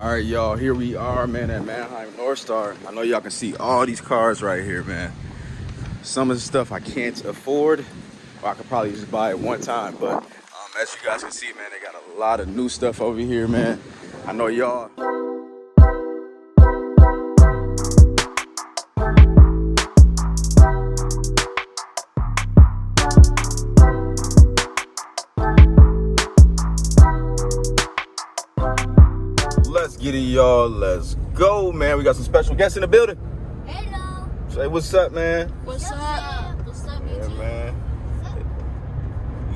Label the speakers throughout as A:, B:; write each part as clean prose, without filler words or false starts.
A: All right, y'all, here we are, man, at Manheim North Star. I know y'all can see all these cars right here, man. Some of the stuff I can't afford, or I could probably just buy it one time, but as you guys can see, man, they got a lot of new stuff over here, man. I know y'all. Let's get it, y'all. Let's go, man. We got some special guests in the building.
B: Hello.
A: Say what's up, man.
B: What's up? What's up,
A: Yeah,
B: YouTube?
A: man.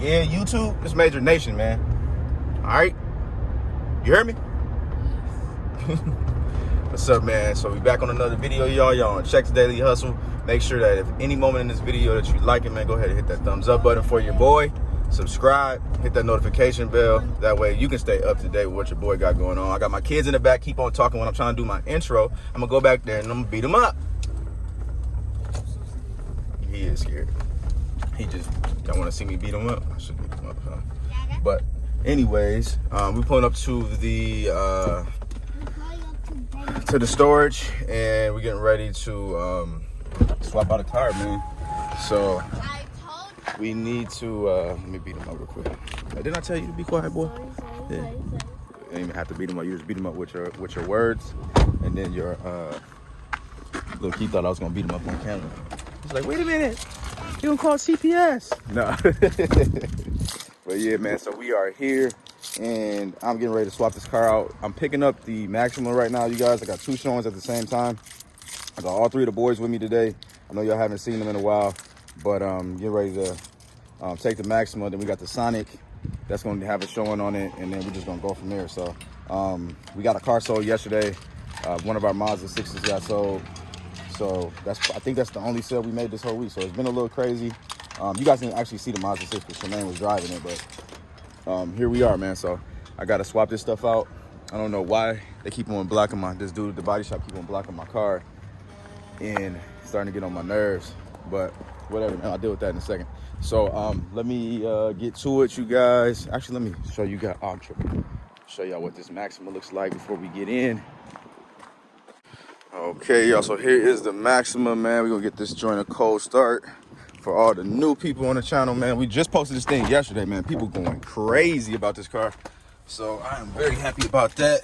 A: Yeah, YouTube. This Major Nation, man. All right. You heard me? What's up, man? So we back on another video, y'all. Y'all on Check's Daily Hustle. Make sure that if any moment in this video that you like it, man, go ahead and hit that thumbs up button for your boy. Subscribe, hit that notification bell. That way you can stay up to date with what your boy got going on. I got my kids in the back. Keep on talking when I'm trying to do my intro. I'm gonna go back there and I'm gonna beat him up. He is scared. He just don't want to see me beat him up. I should beat him up, huh? But anyways, we pulling up to the storage, and we're getting ready to swap out a car, man. So we need to let me beat him up real quick. Didn't I tell you to be quiet, boy? Yeah. You didn't even have to beat him up. You just beat him up with your words, and then your little kid thought I was gonna beat him up on camera. He's like, wait a minute, you gonna call CPS? No. But yeah, man. So we are here, and I'm getting ready to swap this car out. I'm picking up the Maxima right now, you guys. I got two showings at the same time. I got all three of the boys with me today. I know y'all haven't seen them in a while, but getting ready to take the Maxima. Then we got the Sonic that's going to have a showing on it, and then we're just going to go from there. So we got a car sold yesterday. One of our Mazda 6s got sold. So I think that's the only sale we made this whole week. So it's been a little crazy. You guys didn't actually see the Mazda 6 because Shemaine was driving it, but here we are, man. So I got to swap this stuff out. I don't know why they keep on blocking this dude at the body shop keep on blocking my car, and it's starting to get on my nerves, but whatever, man. I'll deal with that in a second. So let me get to it, you guys. Actually, let me show you guys. Show y'all what this Maxima looks like before we get in. Okay, y'all. So here is the Maxima, man. We're gonna get this joint a cold start for all the new people on the channel, man. We just posted this thing yesterday, man. People going crazy about this car, so I am very happy about that.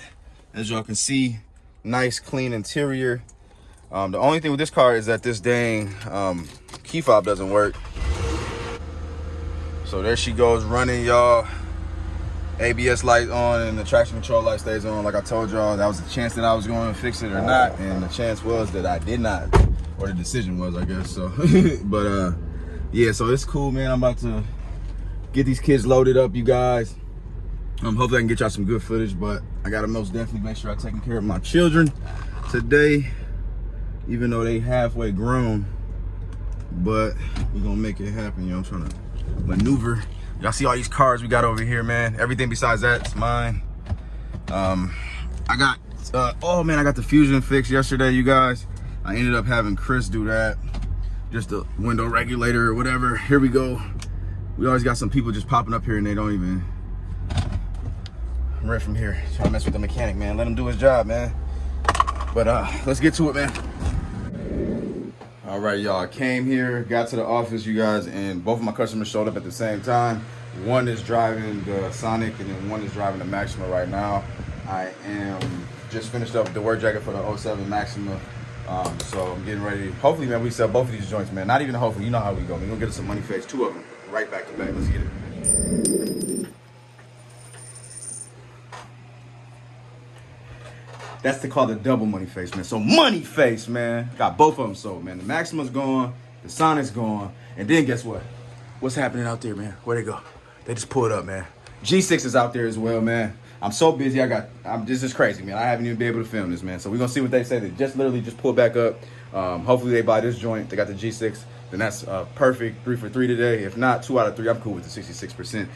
A: As y'all can see, nice clean interior. The only thing with this car is that this dang key fob doesn't work. So there she goes running, y'all. ABS light on and the traction control light stays on. Like I told y'all, that was a chance that I was going to fix it or not, and the chance was that I did not, or the decision was, I guess. So, but yeah, so it's cool, man. I'm about to get these kids loaded up, you guys. Hopefully I can get y'all some good footage, but I gotta most definitely make sure I'm taking care of my children today, even though they halfway grown. But we're gonna make it happen, you know. I'm trying to maneuver. Y'all see all these cars we got over here, man. Everything besides that's mine. I got I got the Fusion fixed yesterday, you guys. I ended up having Chris do that, just a window regulator or whatever. Here we go. We always got some people just popping up here and they don't even rent from here. Trying to mess with the mechanic, man. Let him do his job, man. But let's get to it, man. All right, y'all. I came here, got to the office, you guys, and both of my customers showed up at the same time. One is driving the Sonic, and then one is driving the Maxima right now. I am just finished up the work jacket for the 07 Maxima. So I'm getting ready. Hopefully, man, we sell both of these joints, man. Not even hopefully. You know how we go. We're going to get us some money face. Two of them right back to back. Let's get it. That's called the double money face, man. So money face, man. Got both of them sold, man. The Maxima's gone, the Sonic's gone, and then guess what? What's happening out there, man? Where'd they go? They just pulled up, man. G6 is out there as well, man. I'm so busy. This is crazy, man. I haven't even been able to film this, man. So we're gonna see what they say. They just literally just pulled back up. Hopefully they buy this joint. They got the G6. Then that's perfect. 3 for 3 today. If not, 2 out of 3. I'm cool with the 66%.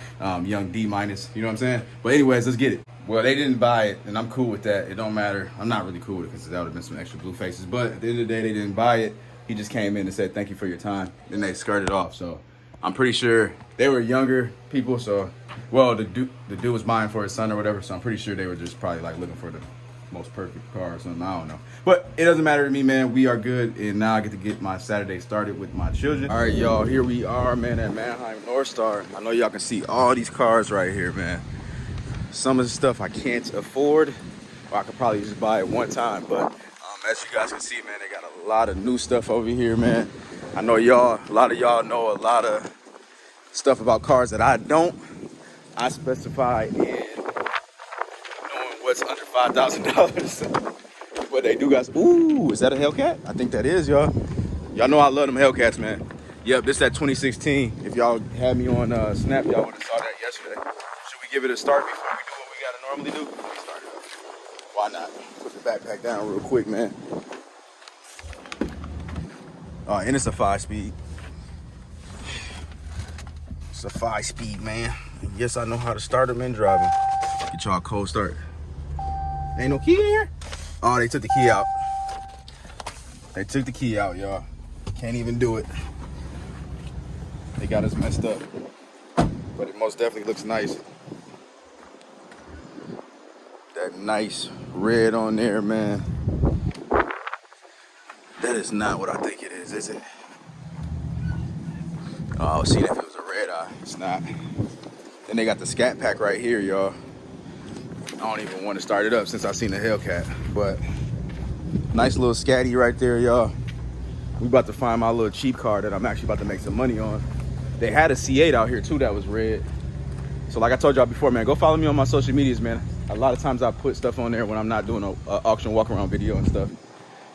A: Young D minus. You know what I'm saying? But anyways, let's get it. Well, they didn't buy it, and I'm cool with that. It don't matter. I'm not really cool with it because that would have been some extra blue faces. But at the end of the day, they didn't buy it. He just came in and said, thank you for your time. Then they skirted off. So I'm pretty sure they were younger people. So, well, the dude was buying for his son or whatever. So I'm pretty sure they were just probably like looking for most perfect car or something. I don't know. But it doesn't matter to me, man. We are good. And now I get to get my Saturday started with my children. All right, y'all. Here we are, man, at Manheim North Star. I know y'all can see all these cars right here, man. Some of the stuff I can't afford. Or I could probably just buy it one time. But as you guys can see, man, they got a lot of new stuff over here, man. I know y'all, a lot of y'all know a lot of stuff about cars that I don't. I specify in knowing what's under $5,000. But they do guys. Ooh, is that a Hellcat? I think that is, y'all. Y'all know I love them Hellcats, man. Yep, this is that 2016. If y'all had me on Snap, y'all would have saw that yesterday. Should we give it a start before we do what we gotta normally do? Let me start it up. Why not? Put the backpack down real quick, man. And it's a 5-speed. It's a 5-speed, man. And yes, I know how to start them and drive them. Get y'all a cold start. Ain't no key in here? Oh, they took the key out. They took the key out, y'all. Can't even do it. They got us messed up. But it most definitely looks nice. That nice red on there, man. That is not what I think it is it? Oh, I was seeing if it was a red eye. It's not. Then they got the scat pack right here, y'all. I don't even want to start it up since I seen the Hellcat. But nice little scatty right there, y'all. We about to find my little cheap car that I'm actually about to make some money on. They had a C8 out here too that was red. So like I told y'all before, man, go follow me on my social medias, man. A lot of times I put stuff on there when I'm not doing a auction walk around video and stuff.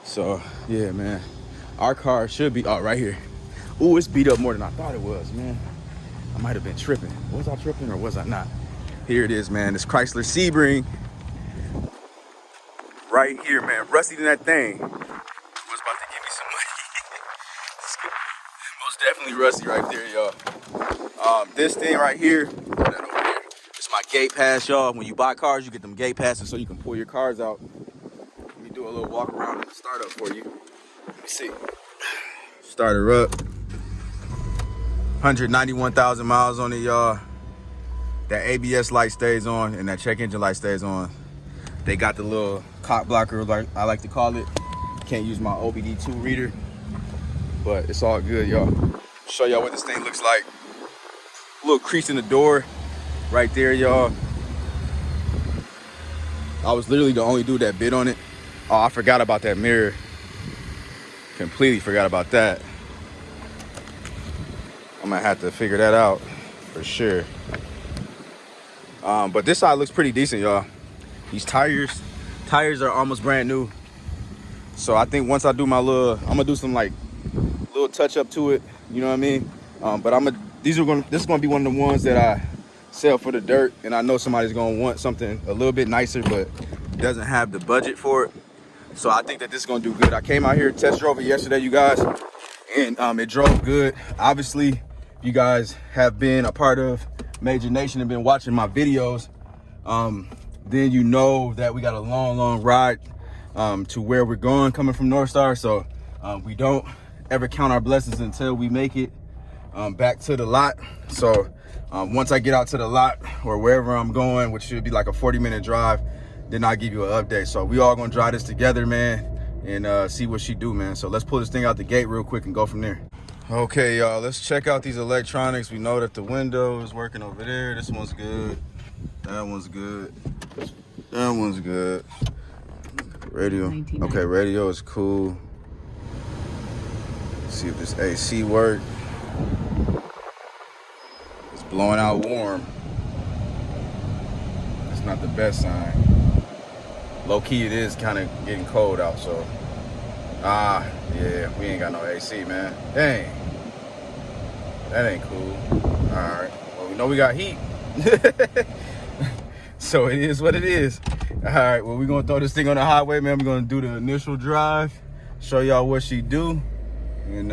A: So yeah, man, our car should be right here. Ooh, it's beat up more than I thought it was, man. I might have been tripping. Was I tripping or was I not? Here it is, man. This Chrysler Sebring right here, man. Rusty than that thing. Was about to give me some money. Most definitely rusty right there, y'all. This thing right here, put that over here. It's my gate pass, y'all. When you buy cars, you get them gate passes so you can pull your cars out. Let me do a little walk around and start up for you. Let me see. Start her up. 191,000 miles on it, y'all. That ABS light stays on and that check engine light stays on. They got the little cock blocker, like I like to call it. Can't use my OBD2 reader, but it's all good, y'all. Show y'all what this thing looks like. Little crease in the door right there, y'all. I was literally the only dude that bid on it. Oh, I forgot about that mirror. Completely forgot about that. I'm gonna have to figure that out for sure. But this side looks pretty decent, y'all. These tires are almost brand new. So I think once I do my I'm gonna do some like little touch up to it. You know what I mean? But this is gonna be one of the ones that I sell for the dirt, and I know somebody's gonna want something a little bit nicer, but doesn't have the budget for it. So I think that this is gonna do good. I came out here, test drove it yesterday, you guys, and it drove good. Obviously, you guys have been a part of Major Nation and been watching my videos. Then you know that we got a long ride to where we're going coming from North Star. So we don't ever count our blessings until we make it back to the lot. So once I get out to the lot or wherever I'm going, which should be like a 40-minute drive, then I'll give you an update. So we all gonna drive this together, man, and see what she do, man. So let's pull this thing out the gate real quick and go from there. Okay, y'all, let's check out these electronics. We know that the window is working over there. This one's good. That one's good. That one's good. Radio. Okay, radio is cool. Let's see if this AC works. It's blowing out warm. It's not the best sign. Low key, it is kind of getting cold out, so. Yeah, we ain't got no AC, man. Dang. That ain't cool. All right. Well, we know we got heat. So it is what it is. All right. Well, we're going to throw this thing on the highway, man. We're going to do the initial drive, show y'all what she do, and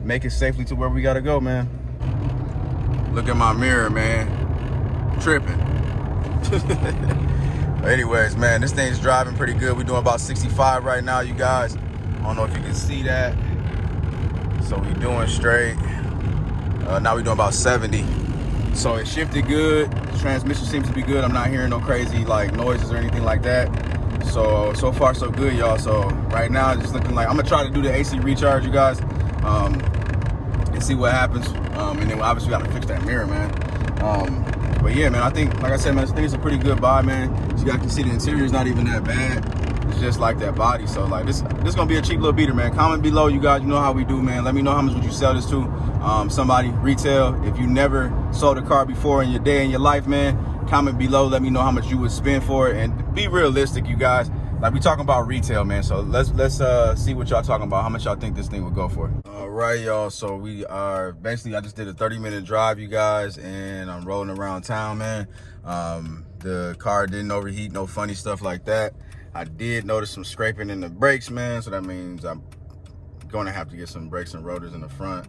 A: make it safely to where we got to go, man. Look at my mirror, man. Tripping. Anyways, man, this thing's driving pretty good. We're doing about 65 right now, you guys. I don't know if you can see that. So we doing straight. Now we're doing about 70. So it shifted good. The transmission seems to be good. I'm not hearing no crazy like noises or anything like that. So far so good, y'all. So right now it's just looking like I'm gonna try to do the AC recharge, you guys, and see what happens. And then obviously we gotta fix that mirror, man. But yeah, man, I think, like I said, man, this thing is a pretty good buy, man. As you guys can see, the interior is not even that bad. It's just like that body. So like this gonna be a cheap little beater, man. Comment below, you guys. You know how we do, man. Let me know how much would you sell this to. Somebody retail. If you never sold a car before in your day in your life, man, comment below. Let me know how much you would spend for it, and be realistic, you guys. Like, we talking about retail, man. So let's see what y'all talking about. How much y'all think this thing would go for? All right, y'all. So we are basically, I just did a 30-minute drive, you guys, and I'm rolling around town, man. The car didn't overheat, no funny stuff like that. I did notice some scraping in the brakes, man. So that means I'm going to have to get some brakes and rotors in the front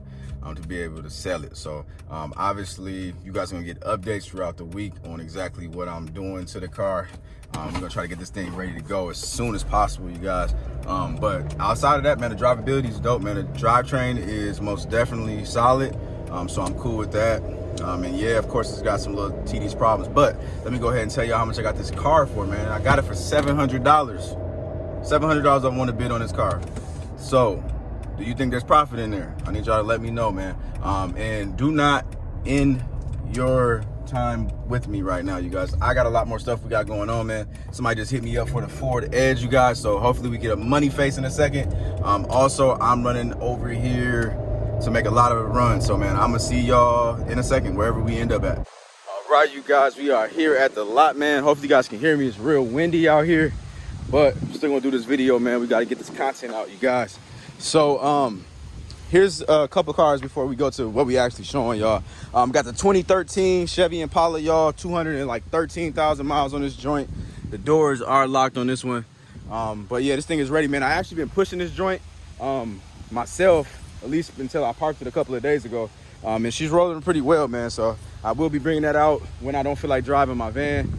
A: to be able to sell it. So obviously you guys are gonna get updates throughout the week on exactly what I'm doing to the car. I'm gonna try to get this thing ready to go as soon as possible, you guys. But outside of that, man, the drivability is dope, man. The drivetrain is most definitely solid. So I'm cool with that. And yeah, of course, it's got some little tedious problems, but let me go ahead and tell y'all how much I got this car for, man. I got it for $700. $700 I want to bid on this car. So do you think there's profit in there? I need y'all to let me know, man. And do not end your time with me right now, you guys. I got a lot more stuff we got going on, man. Somebody just hit me up for the Ford Edge, you guys. So hopefully we get a money face in a second. Also, I'm running over here to make a lot of runs. So, man, I'm gonna see y'all in a second, wherever we end up at. All right, you guys, we are here at the lot, man. Hopefully you guys can hear me. It's real windy out here, but I'm still gonna do this video, man. We gotta get this content out, you guys. So here's a couple of cars before we go to what we actually showing y'all. Got the 2013 Chevy Impala, y'all. 213,000 miles on this joint. The doors are locked on this one. But yeah, this thing is ready, man. I actually been pushing this joint myself, at least until I parked it a couple of days ago. And she's rolling pretty well, man. So I will be bringing that out when I don't feel like driving my van.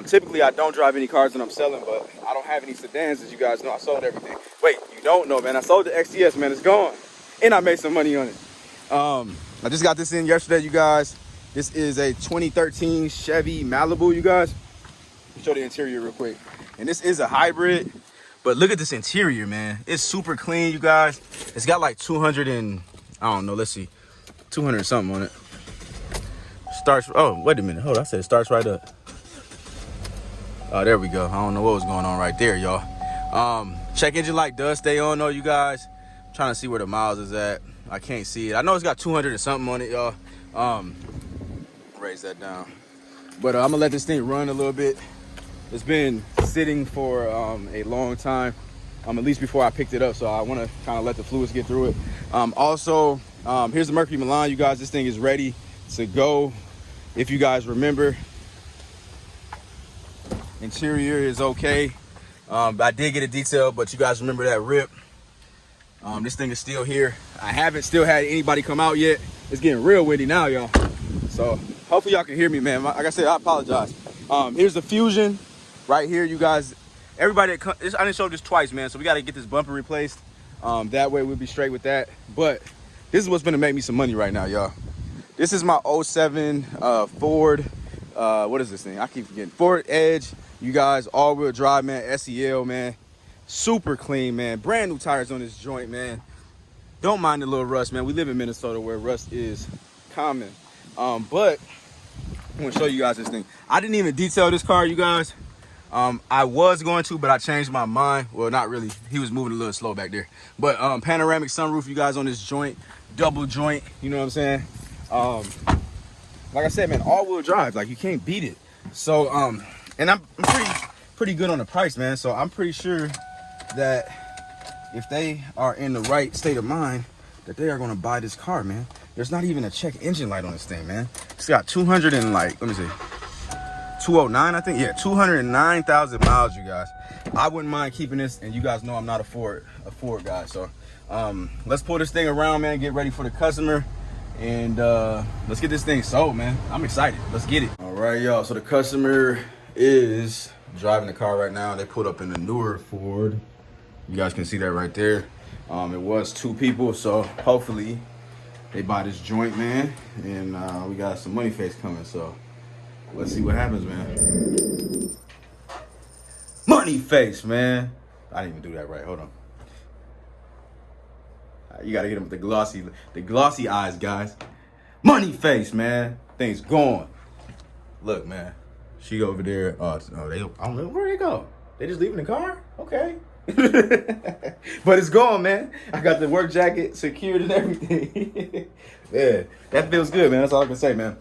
A: Typically I don't drive any cars that I'm selling, but I don't have any sedans, as you guys know. I sold everything. Wait, you don't know, man. I sold the XTS, man. It's gone, and I made some money on it. I just got this in yesterday, you guys. This is a 2013 Chevy Malibu, you guys. Let me show the interior real quick. And this is a hybrid, but look at this interior, man. It's super clean, you guys. It's got like 200 and, I don't know, let's see, 200 something on it. Starts, oh, wait a minute, hold on. I said it starts right up. Oh, there we go. I don't know what was going on right there, y'all. Check engine light does stay on though, you guys. I'm trying to see where the miles is at. I can't see it. I know it's got 200 and something on it, y'all. Raise that down. But I'm gonna let this thing run a little bit. It's been sitting for a long time, at least before I picked it up. So I want to kind of let the fluids get through it. Also, here's the Mercury Milan, you guys. This thing is ready to go. If you guys remember, interior is okay. I did get a detail, but you guys remember that rip. This thing is still here. I haven't still had anybody come out yet. It's getting real windy now, y'all. So hopefully y'all can hear me, man. Like I said, I apologize. Here's the Fusion right here, you guys. Everybody, I didn't show this twice, man. So we got to get this bumper replaced. That way we'll be straight with that. But this is what's gonna make me some money right now, y'all. This is my 07 Ford. What is this thing? I keep forgetting. Ford Edge, you guys. All-wheel drive, man. SEL, man. Super clean, man. Brand new tires on this joint, man. Don't mind the little rust, man. We live in Minnesota where rust is common. But I'm gonna show you guys this thing. I didn't even detail this car, you guys. I was going to, but I changed my mind. Well, not really. He was moving a little slow back there. But panoramic sunroof, you guys, on this joint. Double joint, you know what I'm saying? Like I said, man, all-wheel drive. Like, you can't beat it. So, and I'm pretty good on the price, man. So I'm pretty sure that if they are in the right state of mind, that they are going to buy this car, man. There's not even a check engine light on this thing, man. It's got 200 and like, let me see, 209, I think. Yeah, 209,000 miles, you guys. I wouldn't mind keeping this, and you guys know I'm not a Ford guy. So let's pull this thing around, man. Get ready for the customer, and let's get this thing sold, man. I'm excited. Let's get it. All right, y'all. So the customer is driving the car right now. They pulled up in the newer Ford. You guys can see that right there. It was two people, so hopefully They bought this joint, man, and we got some money face coming. So let's see what happens, man. Money face, man. I didn't even do that right. Hold on. You gotta hit him with the glossy eyes, guys. Money face, man. Things gone. Look, man. She over there. I don't know where they go. They just leaving the car? Okay. But it's gone, man. I got the work jacket secured and everything. Yeah, that feels good, man. That's all I can say, man.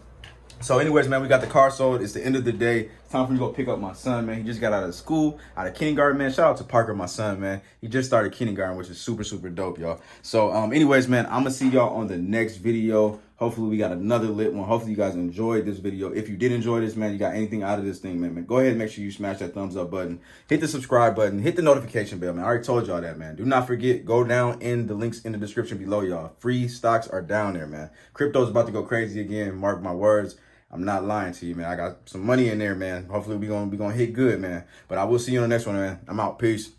A: So anyways, man, we got the car sold. It's the end of the day. It's time for me to go pick up my son, man. He just got out of school, out of kindergarten, man. Shout out to Parker, my son, man. He just started kindergarten, which is super, super dope, y'all. So anyways, man, I'm going to see y'all on the next video. Hopefully we got another lit one. Hopefully you guys enjoyed this video. If you did enjoy this, man, you got anything out of this thing, man, go ahead and make sure you smash that thumbs up button. Hit the subscribe button. Hit the notification bell, man. I already told y'all that, man. Do not forget, go down in the links in the description below, y'all. Free stocks are down there, man. Crypto's about to go crazy again. Mark my words. I'm not lying to you, man. I got some money in there, man. Hopefully we gonna hit good, man. But I will see you on the next one, man. I'm out. Peace.